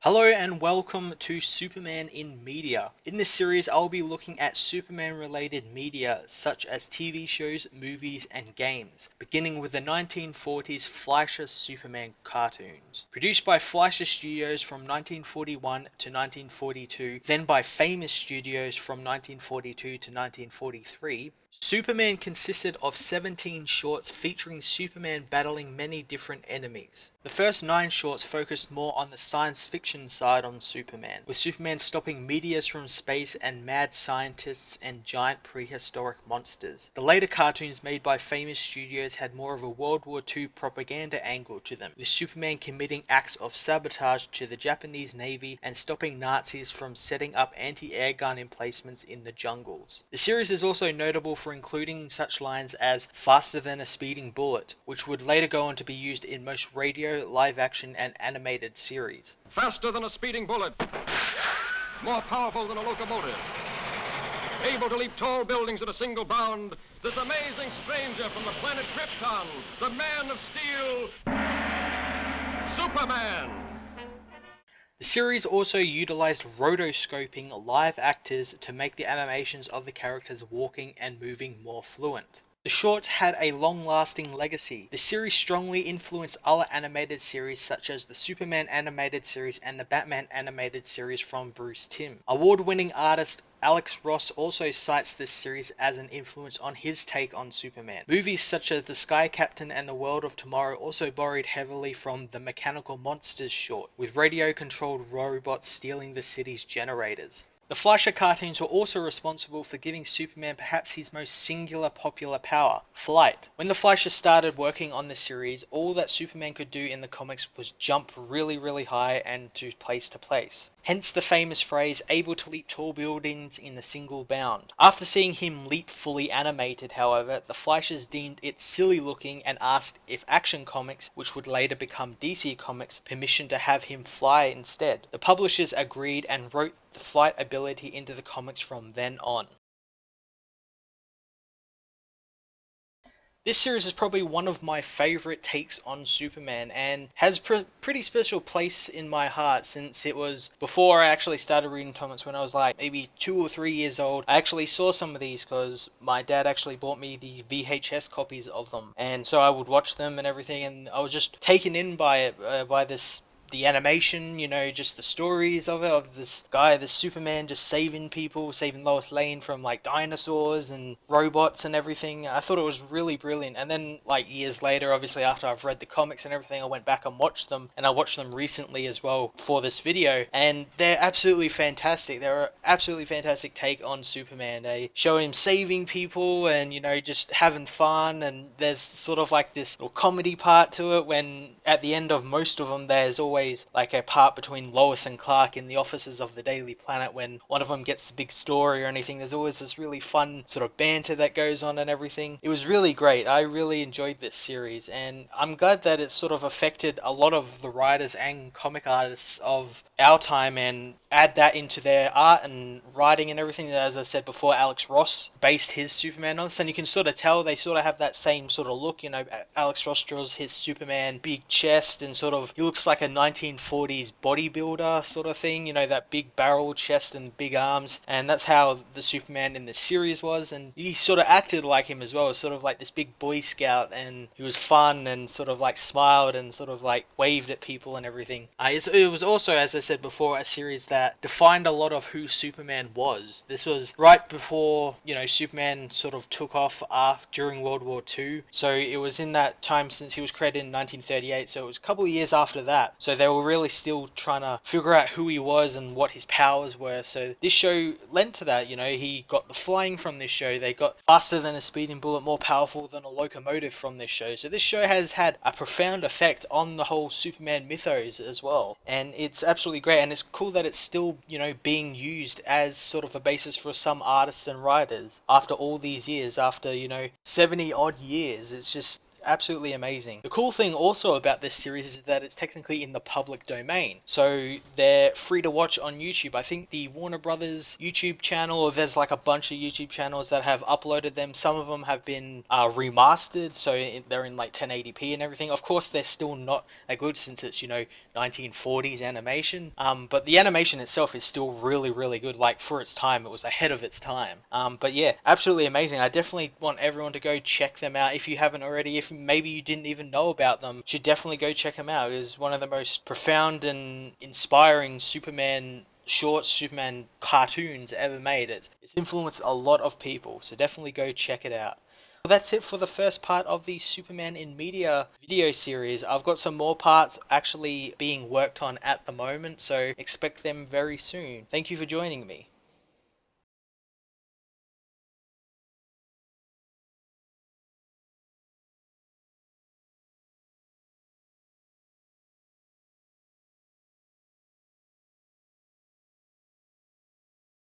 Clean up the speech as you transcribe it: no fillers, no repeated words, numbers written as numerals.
Hello and welcome to Superman in Media. In this series, I'll be looking at Superman related media such as TV shows, movies, and games, beginning with the 1940s Fleischer Superman cartoons. Produced by Fleischer Studios from 1941 to 1942, then by Famous Studios from 1942 to 1943, Superman consisted of 17 shorts featuring Superman battling many different enemies. The first 9 shorts focused more on the science fiction side on Superman, with Superman stopping meteors from space and mad scientists and giant prehistoric monsters. The later cartoons made by Famous Studios had more of a World War II propaganda angle to them, with Superman committing acts of sabotage to the Japanese Navy and stopping Nazis from setting up anti-airgun emplacements in the jungles. The series is also notable for including such lines as "faster than a speeding bullet," which would later go on to be used in most radio, live action, and animated series. Faster than a speeding bullet, more powerful than a locomotive, able to leap tall buildings at a single bound, this amazing stranger from the planet Krypton, the Man of Steel, Superman. The series also utilized rotoscoping live actors to make the animations of the characters walking and moving more fluent. The shorts had a long-lasting legacy. The series strongly influenced other animated series such as the Superman animated series and the Batman animated series from Bruce Timm. Award-winning artist Alex Ross also cites this series as an influence on his take on Superman. Movies such as The Sky Captain and The World of Tomorrow also borrowed heavily from the Mechanical Monsters short, with radio-controlled robots stealing the city's generators. The Fleischer cartoons were also responsible for giving Superman perhaps his most singular popular power, flight. When the Fleischer started working on the series, all that Superman could do in the comics was jump really high and to place. Hence the famous phrase, able to leap tall buildings in a single bound. After seeing him leap fully animated, however, the Fleischers deemed it silly looking and asked if Action Comics, which would later become DC Comics, permission to have him fly instead. The publishers agreed and wrote the flight ability into the comics from then on. This series is probably one of my favourite takes on Superman and has pretty special place in my heart since it was before I actually started reading comics when I was like maybe 2 or 3 years old. I actually saw some of these because my dad actually bought me the VHS copies of them, and so I would watch them and everything, and I was just taken in by it, by the animation, just the stories of it, of this guy, this Superman just saving people, saving Lois Lane from like dinosaurs and robots and everything. I thought it was really brilliant. And then like years later, obviously after I've read the comics and everything, I went back and watched them, and I watched them recently as well for this video, and they're absolutely fantastic. They're an absolutely fantastic take on Superman. They show him saving people and just having fun, and there's sort of like this little comedy part to it when at the end of most of them there's always like a part between Lois and Clark in the offices of the Daily Planet when one of them gets the big story or anything. There's always this really fun sort of banter that goes on and everything. It was really great. I really enjoyed this series, and I'm glad that it sort of affected a lot of the writers and comic artists of our time and add that into their art and writing and everything. As I said before, Alex Ross based his Superman on this, and you can sort of tell they sort of have that same sort of look. Alex Ross draws his Superman big chest and sort of he looks like a 1940s bodybuilder sort of thing, that big barrel chest and big arms, and that's how the Superman in the series was, and he sort of acted like him as well, sort of like this big Boy Scout, and he was fun and sort of like smiled and sort of like waved at people and everything. It was also, as I said before, a series that defined a lot of who Superman was. This was right before, Superman sort of took off during World War II, so it was in that time since he was created in 1938, so it was a couple of years after that. So they were really still trying to figure out who he was and what his powers were. So this show lent to that. He got the flying from this show. They got faster than a speeding bullet, more powerful than a locomotive from this show. So this show has had a profound effect on the whole Superman mythos as well. And it's absolutely great. And it's cool that it's still, being used as sort of a basis for some artists and writers after all these years, after, 70 odd years. It's just absolutely amazing. The cool thing also about this series is that it's technically in the public domain, so they're free to watch on YouTube. I think the Warner Brothers YouTube channel, or there's like a bunch of YouTube channels that have uploaded them. Some of them have been remastered, so they're in like 1080p and everything. Of course, they're still not that good since it's 1940s animation, but the animation itself is still really, really good. Like, for its time, it was ahead of its time. But yeah, absolutely amazing. I definitely want everyone to go check them out if you haven't already. If maybe you didn't even know about them, you should definitely go check them out. It is one of the most profound and inspiring Superman cartoons ever made. It's influenced a lot of people, so definitely go check it out. Well, that's it for the first part of the Superman in Media video series. I've got some more parts actually being worked on at the moment, so expect them very soon. Thank you for joining me.